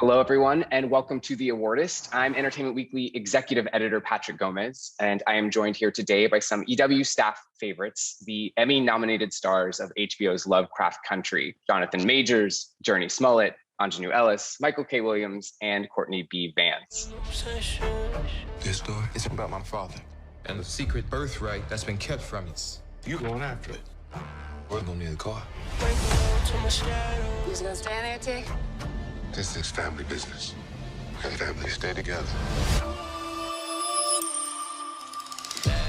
Hello, everyone, and welcome to The Awardist. I'm Entertainment Weekly Executive Editor Patrick Gomez, and I am joined here today by some EW staff favorites, the Emmy-nominated stars of HBO's Lovecraft Country, Jonathan Majors, Jurnee Smollett, Aunjanue Ellis, Michael K. Williams, and Courtney B. Vance. This story is about my father and the secret birthright that's been kept from us. You going after it? We're gonna need a car. Who's gonna stand there, Tick? This is family business, and families stay together.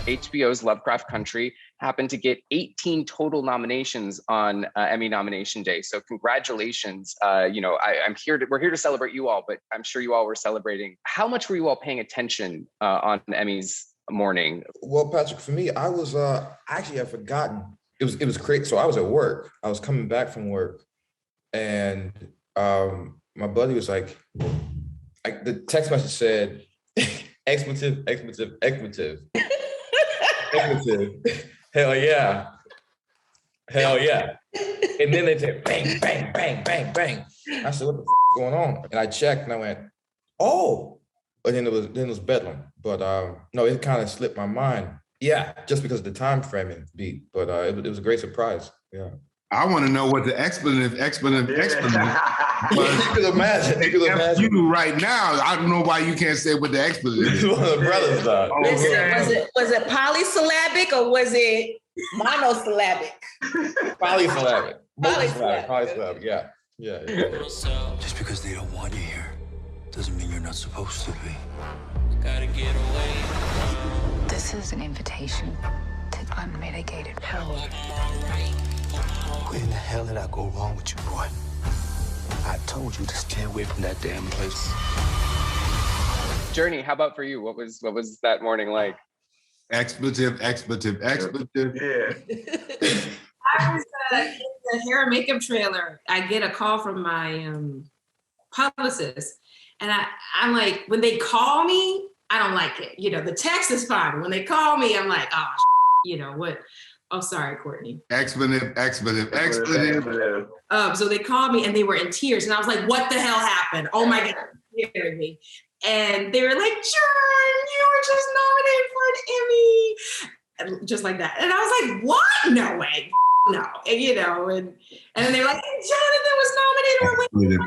HBO's Lovecraft Country happened to get 18 total nominations on Emmy Nomination Day. So congratulations. We're here to celebrate you all, but I'm sure you all were celebrating. How much were you all paying attention on Emmys morning? Well, Patrick, for me, I was actually I'd forgotten. It was crazy. So I was at work. I was coming back from work, and my buddy was like, the text message said, expletive, expletive, expletive. Expletive. Hell yeah. Hell yeah. And then they said, bang, bang, bang, bang, bang. I said, what the f going on? And I checked and I went, oh. But then it was bedlam. But no, it kind of slipped my mind. Yeah, just because of the time framing beat. But it was a great surprise. Yeah. I want to know what the expletive was. You could imagine. You right now, I don't know why you can't say what the expletive is. One of the brothers died. Was it polysyllabic or was it monosyllabic? Polysyllabic. Polysyllabic, yeah. Just because they don't want you here doesn't mean you're not supposed to be. Gotta get away. This is an invitation to unmitigated power. Where in the hell did I go wrong with you, boy? I told you to stay away from that damn place. Jurnee, how about for you? What was that morning like? Expletive. Yeah. I was in the hair and makeup trailer. I get a call from my publicist, and I'm like, when they call me, I don't like it. You know, the text is fine. When they call me, I'm like, oh, you know what? Oh, sorry, Courtney. Expletive. So they called me and they were in tears. And I was like, what the hell happened? Oh my God, you're scaring me. And they were like, Jern, you were just nominated for an Emmy. And just like that. And I was like, what? No way. No. And and they're like, Jonathan was nominated.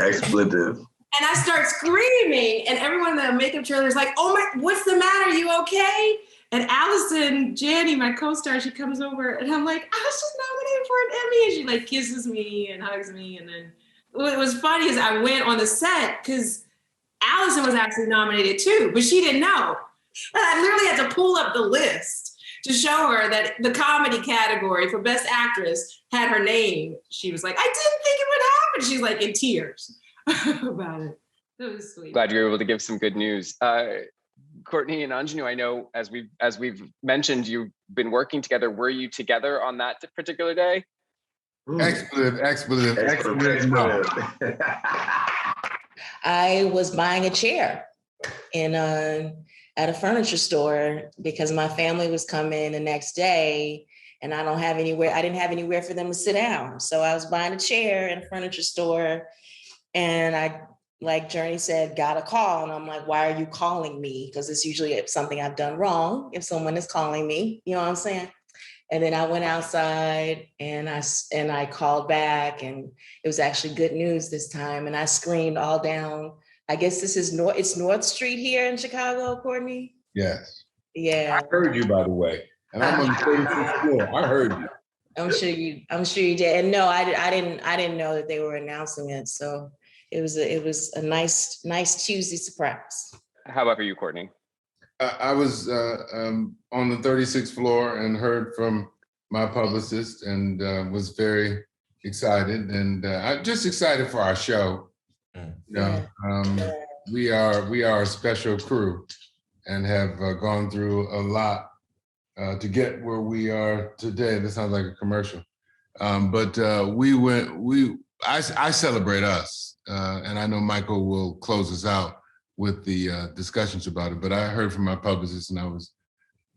Expletive. And I start screaming, and everyone in the makeup trailer is like, oh my, what's the matter? Are you okay? And Allison Janney, my co-star, she comes over and I'm like, I was just nominated for an Emmy. And she like kisses me and hugs me. And then what was funny is I went on the set because Allison was actually nominated too, but she didn't know. And I literally had to pull up the list to show her that the comedy category for Best Actress had her name. She was like, I didn't think it would happen. She's like in tears about it. That was sweet. Glad you were able to give some good news. Courtney and Aunjanue, I know as we've mentioned, you've been working together. Were you together on that particular day? Expletive. I was buying a chair at a furniture store because my family was coming the next day and I didn't have anywhere for them to sit down. So I was buying a chair in a furniture store and I, like Jurnee said, got a call. And I'm like, why are you calling me? Because it's usually something I've done wrong if someone is calling me, you know what I'm saying? And then I went outside and I called back and it was actually good news this time. And I screamed all down. I guess this is it's North Street here in Chicago, Courtney? Yes. Yeah. I heard you, by the way. And I'm on the 36th floor. I heard you. I'm sure you did. And no, I didn't know that they were announcing it. So it was a nice Tuesday surprise. How about for you, Courtney? I was on the 36th floor and heard from my publicist and was very excited. And I'm just excited for our show. We are a special crew and have gone through a lot to get where we are today. This sounds like a commercial. But I celebrate us. And I know Michael will close us out with the discussions about it, but I heard from my publicist and I was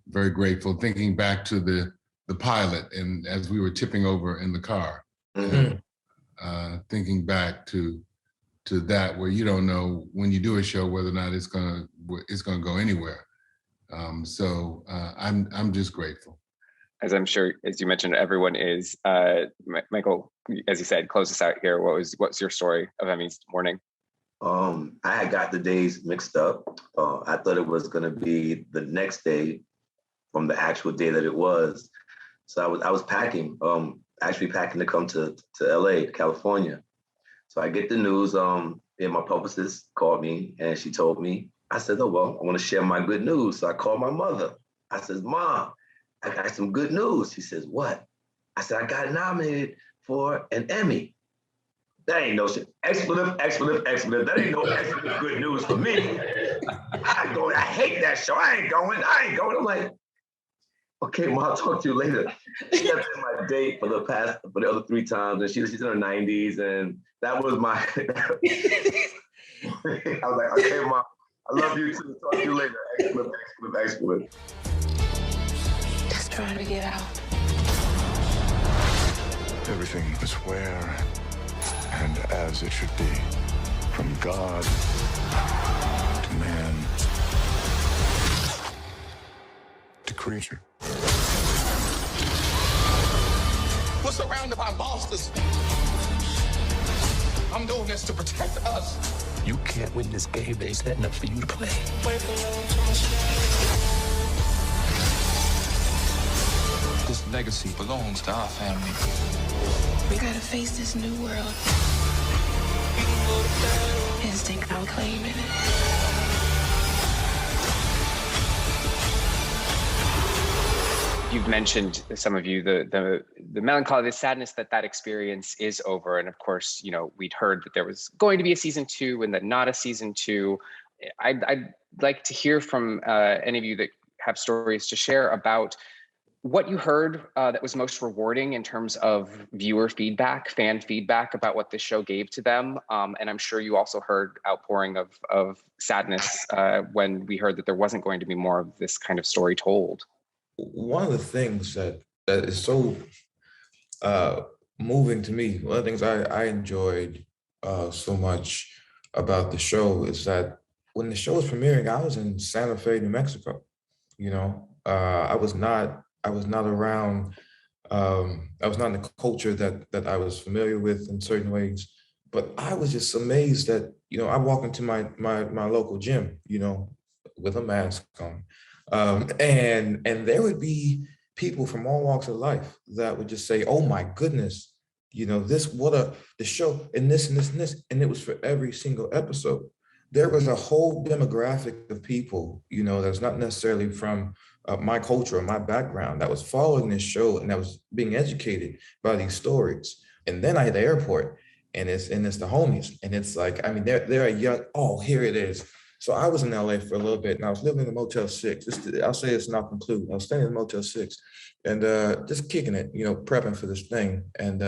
very grateful, thinking back to the pilot and as we were tipping over in the car. Mm-hmm. thinking back to that, where you don't know when you do a show whether or not it's gonna go anywhere. So I'm just grateful. As I'm sure, as you mentioned, everyone is. Michael, as you said, close us out here. What's your story of Emmy's morning? I had got the days mixed up. I thought it was gonna be the next day from the actual day that it was. So I was packing, actually packing to come to LA, California. So I get the news, and my publicist called me and she told me, I said, oh, well, I want to share my good news. So I called my mother. I said, Mom, I got some good news. She says, what? I said, I got nominated for an Emmy. That ain't no shit. Expletive. That ain't no expletive good news for me. I hate that show. I ain't going. I'm like, okay, Mom, I'll talk to you later. She had been my date for the other 3 times, and she's in her 90s, and that was my. I was like, okay, Mom, I love you too. Talk to you later. Expletive. Just trying to get out. Everything is where and as it should be. From God to man to creature. We're surrounded by monsters. I'm doing this to protect us. You can't win this game they setting up for you to play. This legacy belongs to our family. We gotta face this new world and stake our claim in it. You've mentioned, some of you, the melancholy, the sadness that experience is over. And of course, we'd heard that there was going to be a season 2 and then not a season 2. I'd like to hear from any of you that have stories to share about what you heard that was most rewarding in terms of viewer feedback, fan feedback about what this show gave to them. And I'm sure you also heard outpouring of sadness when we heard that there wasn't going to be more of this kind of story told. One of the things that is so moving to me, one of the things I enjoyed so much about the show is that when the show was premiering, I was in Santa Fe, New Mexico. I was not around. I was not in the culture that I was familiar with in certain ways. But I was just amazed that I walk into my local gym, with a mask on. And there would be people from all walks of life that would just say, oh my goodness, the show and this and this and this. And it was for every single episode. There was a whole demographic of people, that's not necessarily from my culture or my background that was following this show and that was being educated by these stories. And then I hit the airport and it's the homies. And it's like, they're a young, oh, here it is. So I was in LA for a little bit and I was living in the Motel 6. I'll say this and I'll conclude. I was staying in the Motel 6 and just kicking it, prepping for this thing. And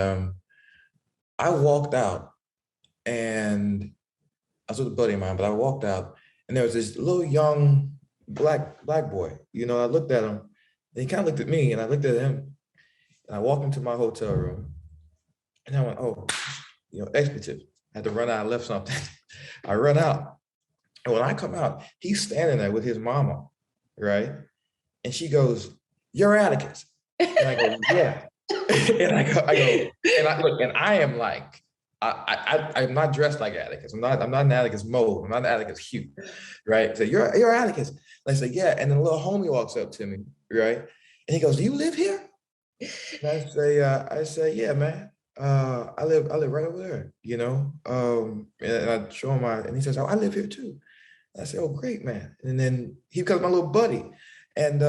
I walked out and I was with a buddy of mine, but I walked out and there was this little young black boy. I looked at him and he kind of looked at me and I looked at him and I walked into my hotel room and I went, oh, expletive. I had to run out. I left something. I run out. And when I come out, he's standing there with his mama, right? And she goes, "You're Atticus." And I go, "Yeah." And I go, and I am like, I'm not dressed like Atticus. I'm not in Atticus mode. I'm not in Atticus hue, right? So you're Atticus. And I say, "Yeah." And then a little homie walks up to me, right? And he goes, "Do you live here?" And I say, "Yeah, man. I live right over there, and I show him and he says, "Oh, I live here too." And I say, "Oh, great, man." And then he becomes my little buddy. And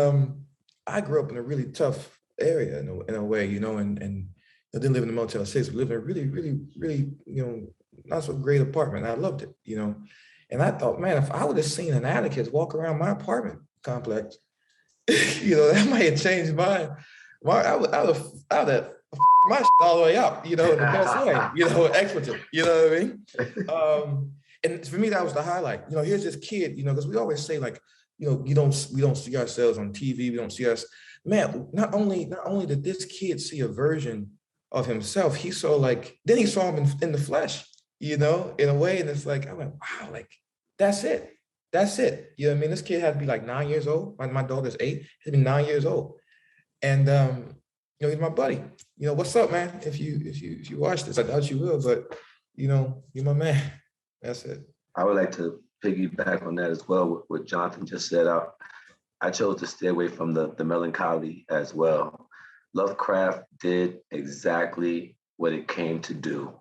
I grew up in a really tough area in a way, and I didn't live in the Motel 6. We lived in a really, really, really, not so great apartment. I loved it, And I thought, man, if I would have seen an Atticus walk around my apartment complex, that might have changed mine. I would have my shit all the way up, in the best way, expletive, what I mean? And for me, that was the highlight. Here's this kid, because we always say like, we don't see ourselves on TV, we don't see us. Man, not only did this kid see a version of himself. He saw like, then he saw him in the flesh, you know, in a way. And it's like, I went, wow, like, that's it. That's it. You know what I mean? This kid had to be like 9 years old. My daughter's 8, he'd be 9 years old. And you know, he's my buddy. You know, what's up, man? If you watch this, I doubt you will, but you know, you're my man. That's it. I would like to piggyback on that as well. What Jonathan just said. I chose to stay away from the melancholy as well. Lovecraft did exactly what it came to do.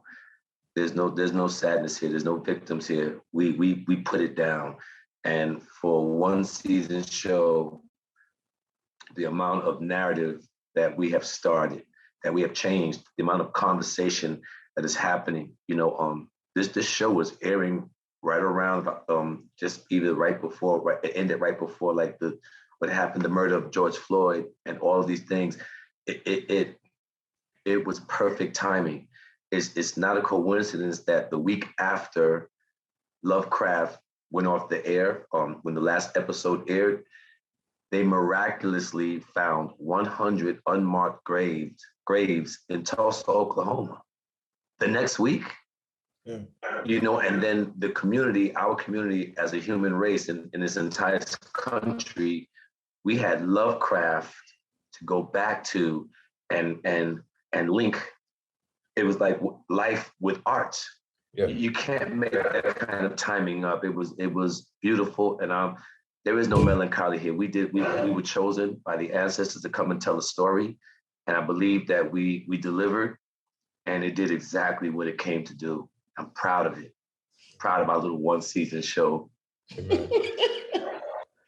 There's no sadness here. There's no victims here. We put it down. And for one season show, the amount of narrative that we have started, that we have changed, the amount of conversation that is happening. You know, this show was airing right around just either right before, it ended right before like what happened, the murder of George Floyd and all of these things. It was perfect timing. It's not a coincidence that the week after Lovecraft went off the air, when the last episode aired, they miraculously found 100 unmarked graves in Tulsa, Oklahoma. The next week, you know, and then the community, our community as a human race in this entire country, we had Lovecraft to go back to and link. It was like life with art. Yeah. You can't make that kind of timing up. It was beautiful, and there is no melancholy here. We were chosen by the ancestors to come and tell a story, and I believe that we delivered, and it did exactly what it came to do. I'm proud of it. Proud of our little one season show.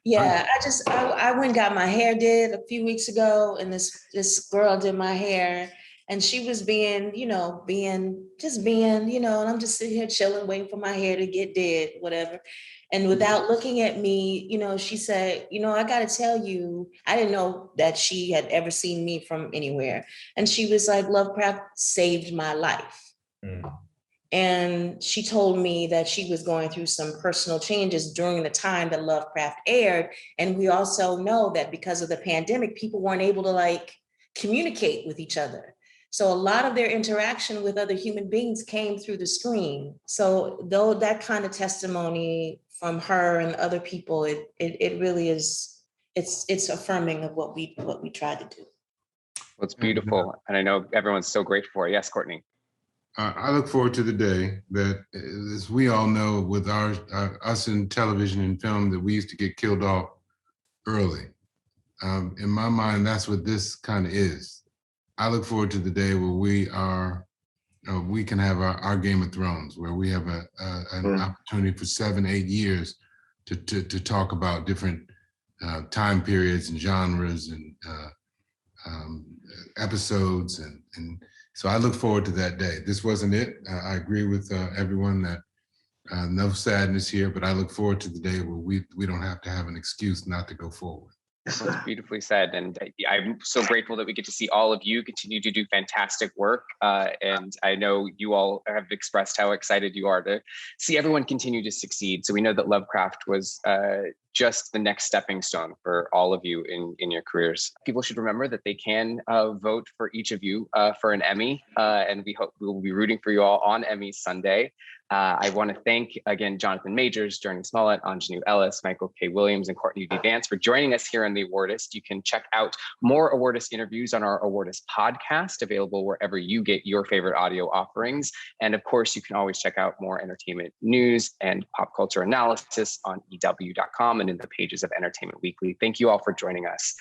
Yeah, I went and got my hair did a few weeks ago, and this girl did my hair, and she was being, you know, and I'm just sitting here chilling, waiting for my hair to get did, whatever. And without looking at me, you know, she said, you know, I got to tell you, I didn't know that she had ever seen me from anywhere. And she was like, Lovecraft saved my life. And she told me that she was going through some personal changes during the time that Lovecraft aired. And we also know that because of the pandemic, people weren't able to like communicate with each other. So a lot of their interaction with other human beings came through the screen. So though that kind of testimony from her and other people, it really is, it's affirming of what we tried to do. Well, it's beautiful. And I know everyone's so grateful for it. Yes, Courtney. I look forward to the day that, as we all know, with us in television and film, that we used to get killed off early. In my mind, that's what this kind of is. I look forward to the day where we can have our Game of Thrones, where we have an opportunity for 7-8 years to talk about different time periods and genres and episodes. And so I look forward to that day. This wasn't it. I agree with everyone that no sadness here, but I look forward to the day where we don't have to have an excuse not to go forward. That's beautifully said. And I'm so grateful that we get to see all of you continue to do fantastic work. And I know you all have expressed how excited you are to see everyone continue to succeed. So we know that Lovecraft was just the next stepping stone for all of you in your careers. People should remember that they can vote for each of you for an Emmy. And we hope we will be rooting for you all on Emmy Sunday. I want to thank, again, Jonathan Majors, Journey Smollett, Aunjanue Ellis, Michael K. Williams, and Courtney D. Vance for joining us here on The Awardist. You can check out more Awardist interviews on our Awardist podcast, available wherever you get your favorite audio offerings. And of course, you can always check out more entertainment news and pop culture analysis on EW.com and in the pages of Entertainment Weekly. Thank you all for joining us.